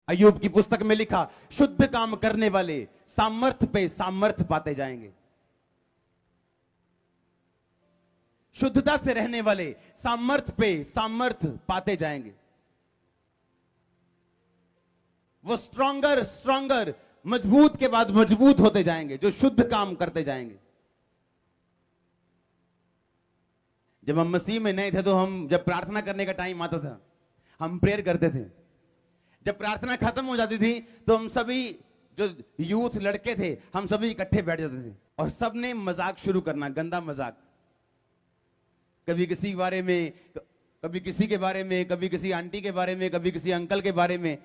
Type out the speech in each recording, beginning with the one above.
अय्यूब की पुस्तक में लिखा, शुद्ध काम करने वाले सामर्थ्य पे सामर्थ्य पाते जाएंगे। शुद्धता से रहने वाले सामर्थ्य पे सामर्थ्य पाते जाएंगे। वो स्ट्रॉन्गर स्ट्रॉन्गर, मजबूत के बाद मजबूत होते जाएंगे, जो शुद्ध काम करते जाएंगे। जब हम मसीह में नए थे तो हम जब प्रार्थना करने का टाइम आता था, हम प्रेयर करते थे। जब प्रार्थना खत्म हो जाती थी तो हम सभी जो यूथ लड़के थे, हम सभी इकट्ठे बैठ जाते थे और सबने मजाक शुरू करना, गंदा मजाक। कभी किसी के बारे में, कभी किसी के बारे में, कभी किसी आंटी के बारे में, कभी किसी अंकल के बारे में।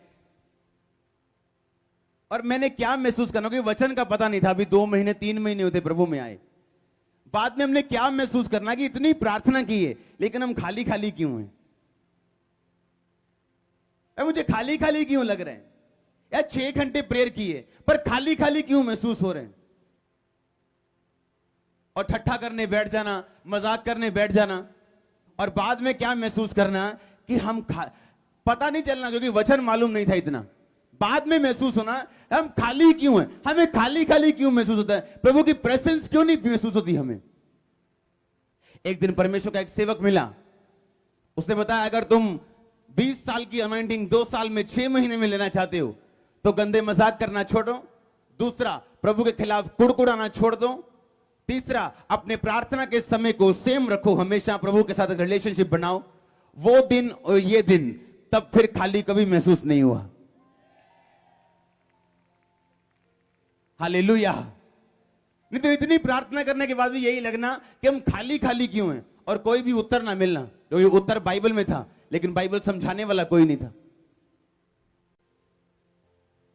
और मैंने क्या महसूस करना, कि वचन का पता नहीं था, अभी 2 महीने 3 महीने होते प्रभु में आए। बाद में हमने क्या महसूस करना कि इतनी प्रार्थना की है लेकिन हम खाली खाली क्यों हैं? मुझे खाली खाली क्यों लग रहे हैं यार? 6 घंटे प्रेयर किए पर खाली खाली क्यों महसूस हो रहे हैं? और ठट्ठा करने बैठ जाना, मजाक करने बैठ जाना, और बाद में क्या महसूस करना कि हम पता नहीं चलना, क्योंकि वचन मालूम नहीं था इतना। बाद में महसूस होना हम खाली क्यों हैं, हमें खाली खाली क्यों महसूस होता है, प्रभु की प्रेजेंस क्यों नहीं महसूस होती हमें। एक दिन परमेश्वर का एक सेवक मिला, उसने बताया अगर तुम 20 साल की अनॉइंटिंग 2 साल में 6 महीने में लेना चाहते हो तो गंदे मजाक करना छोड़ो। दूसरा, प्रभु के खिलाफ कुड़कुड़ाना छोड़ दो। तीसरा, अपने प्रार्थना के समय को सेम रखो, हमेशा प्रभु के साथ रिलेशनशिप बनाओ। वो दिन और ये दिन, तब फिर खाली कभी महसूस नहीं हुआ। हालेलुया। नहीं तो इतनी प्रार्थना करने के बाद भी यही लगना कि हम खाली खाली क्यों हैं, और कोई भी उत्तर ना मिलना। जो ये उत्तर बाइबल में था लेकिन बाइबल समझाने वाला कोई नहीं था।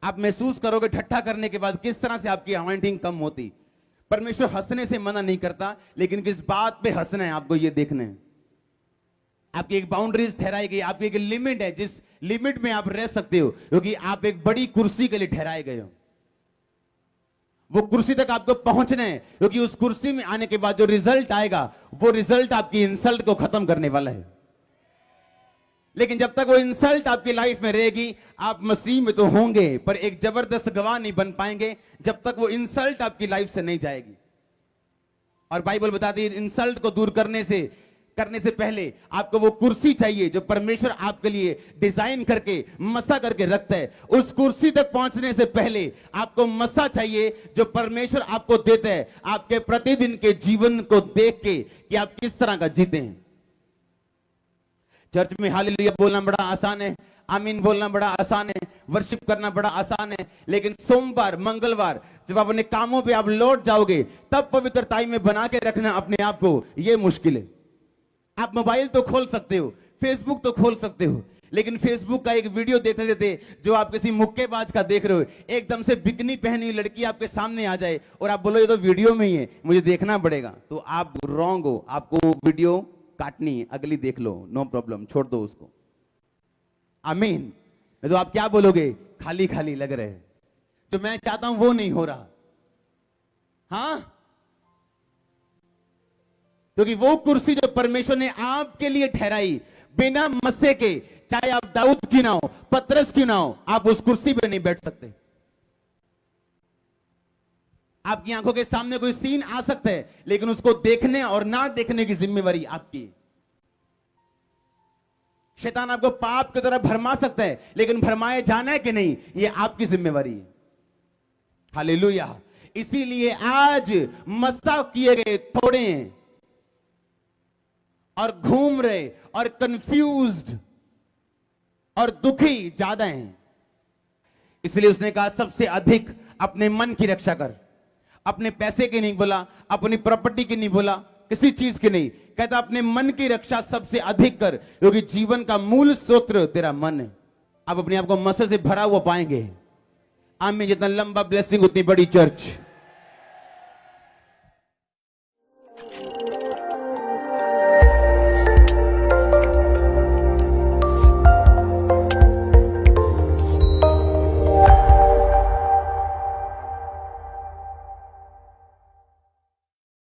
आप महसूस करोगे ठट्ठा करने के बाद किस तरह से आपकी अनॉइंटिंग कम होती। परमेश्वर हंसने से मना नहीं करता, लेकिन किस बात पे हंसना है आपको ये देखना है। आपकी एक बाउंड्रीज ठहराई गई, आपकी एक लिमिट है, जिस लिमिट में आप रह सकते हो, क्योंकि आप एक बड़ी कुर्सी के लिए ठहराए गए हो। वो कुर्सी तक आपको पहुंचना है, क्योंकि उस कुर्सी में आने के बाद जो रिजल्ट आएगा वो रिजल्ट आपकी इंसल्ट को खत्म करने वाला है। लेकिन जब तक वो इंसल्ट आपकी लाइफ में रहेगी, आप मसीह में तो होंगे पर एक जबरदस्त गवाह नहीं बन पाएंगे जब तक वो इंसल्ट आपकी लाइफ से नहीं जाएगी। और बाइबल बताती है इंसल्ट को दूर करने से पहले आपको वो कुर्सी चाहिए जो परमेश्वर आपके लिए डिजाइन करके मसा करके रखता है। उस कुर्सी तक पहुंचने से पहले आपको मसा चाहिए जो परमेश्वर आपको देता है, आपके प्रतिदिन के जीवन को देख के कि आप किस तरह का जीते हैं। चर्च में हालेलुया बोलना बड़ा आसान है, आमीन बोलना बड़ा आसान है, वर्शिप करना बड़ा आसान है, लेकिन सोमवार मंगलवार जब अपने कामों पे आप लौट जाओगे तब पवित्रताई में बना के रखना अपने आप को, यह मुश्किल है। आप मोबाइल तो खोल सकते हो, फेसबुक तो खोल सकते हो, लेकिन फेसबुक का एक वीडियो देखते देते जो आप किसी मुक्केबाज का देख रहे हो, एकदम से बिकनी पहनी हुई लड़की आपके सामने आ जाए और आप बोलो ये तो वीडियो में ही है, मुझे देखना पड़ेगा, तो आप रॉन्ग हो। आपको वीडियो काटनी है, अगली देख लो, नो प्रॉब्लम, छोड़ दो उसको। आमीन। तो आप क्या बोलोगे? खाली खाली लग रहे हैं, जो मैं चाहता हूं वो नहीं हो रहा। हाँ, क्योंकि वो कुर्सी जो परमेश्वर ने आपके लिए ठहराई बिना मस्से के, चाहे आप दाऊद क्यों ना हो, पतरस क्यों ना हो, आप उस कुर्सी पे नहीं बैठ सकते। आपकी आंखों के सामने कोई सीन आ सकता है, लेकिन उसको देखने और ना देखने की जिम्मेवारी आपकी। शैतान आपको पाप की तरह भरमा सकता है, लेकिन भरमाए जाना है कि नहीं, यह आपकी जिम्मेवारी है। हालेलुया। इसीलिए आज मस्सा किए गए थोड़े हैं और घूम रहे और कंफ्यूज्ड और दुखी ज्यादा हैं। इसलिए उसने कहा सबसे अधिक अपने मन की रक्षा कर। अपने पैसे की नहीं बोला, अपनी प्रॉपर्टी की नहीं बोला, किसी चीज की नहीं, कहता अपने मन की रक्षा सबसे अधिक कर, क्योंकि जीवन का मूल स्रोत तेरा मन है। आप अपने आप को मसे से भरा हुआ पाएंगे। आमीन। जितना लंबा ब्लेसिंग उतनी बड़ी चर्च।